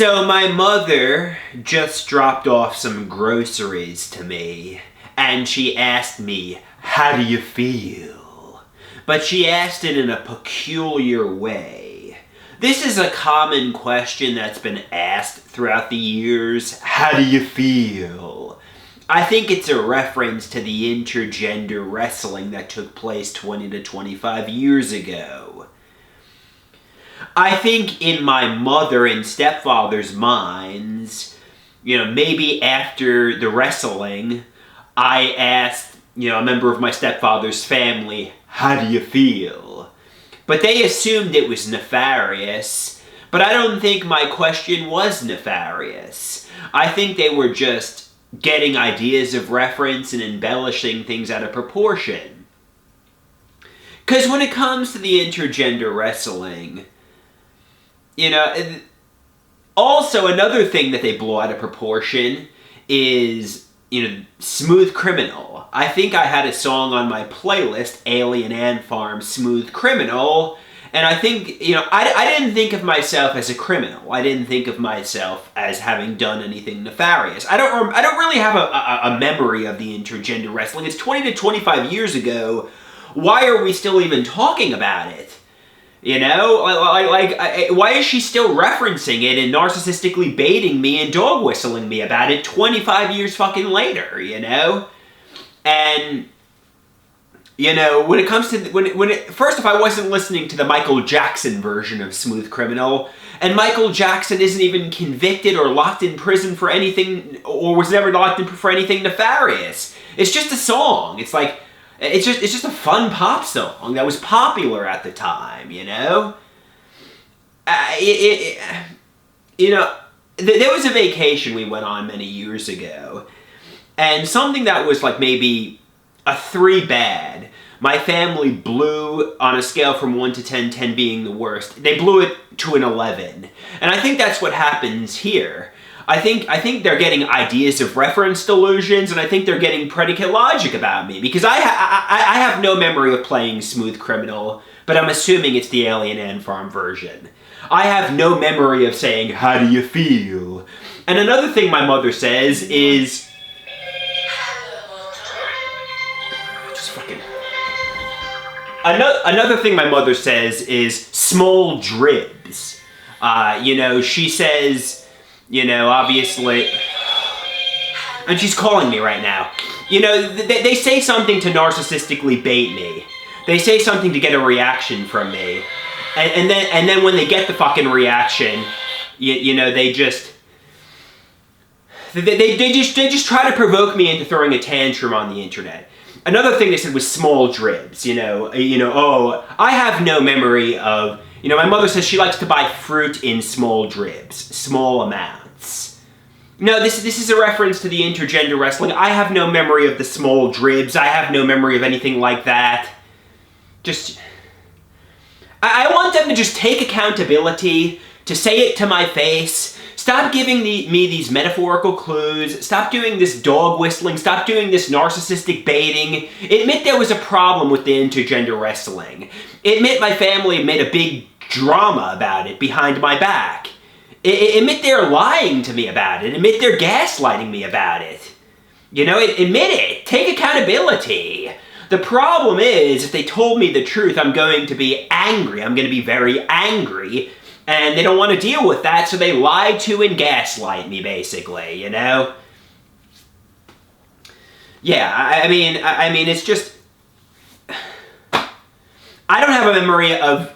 So my mother just dropped off some groceries to me, and she asked me, "How do you feel?" But she asked it in a peculiar way. This is a common question that's been asked throughout the years. How do you feel? I think it's a reference to the intergender wrestling that took place 20 to 25 years ago. I think in my mother and stepfather's minds, maybe after the wrestling, I asked, a member of my stepfather's family, "How do you feel?" But they assumed it was nefarious, but I don't think my question was nefarious. I think they were just getting ideas of reference and embellishing things out of proportion. Because when it comes to the intergender wrestling, also another thing that they blow out of proportion is, Smooth Criminal. I think I had a song on my playlist, Alien Ant Farm, Smooth Criminal, and I think, I didn't think of myself as a criminal. I didn't think of myself as having done anything nefarious. I don't really have a memory of the intergender wrestling. It's 20 to 25 years ago. Why are we still even talking about it? Why is she still referencing it and narcissistically baiting me and dog whistling me about it 25 years fucking later, And, when it comes to, first if I wasn't listening to the Michael Jackson version of Smooth Criminal, and Michael Jackson isn't even convicted or locked in prison for anything, or was never locked in for anything nefarious. It's just a song. It's just a fun pop song that was popular at the time, There was a vacation we went on many years ago, and something that was like maybe a 3 bad, my family blew on a scale from 1 to 10, 10 being the worst. They blew it to an 11. And I think that's what happens here. I think they're getting ideas of reference delusions, and I think they're getting predicate logic about me, because I have no memory of playing Smooth Criminal, but I'm assuming it's the Alien Ant Farm version. I have no memory of saying, "How do you feel?" And another thing my mother says is... Another thing my mother says is small dribs. She says... obviously, and she's calling me right now. They say something to narcissistically bait me. They say something to get a reaction from me, and then when they get the fucking reaction, they just try to provoke me into throwing a tantrum on the internet. Another thing they said was small dribs. I have no memory of. My mother says she likes to buy fruit in small dribs, small amounts. No, this is a reference to the intergender wrestling. I have no memory of the small dribs. I have no memory of anything like that. I want them to just take accountability, to say it to my face. Stop giving me these metaphorical clues. Stop doing this dog whistling. Stop doing this narcissistic baiting. Admit there was a problem with the intergender wrestling. Admit my family made a big drama about it behind my back. Admit they're lying to me about it. Admit they're gaslighting me about it. Admit it. Take accountability. The problem is, if they told me the truth, I'm going to be angry. I'm going to be very angry. And they don't want to deal with that, so they lie to and gaslight me, basically, Yeah, I mean, it's just... I don't have a memory of,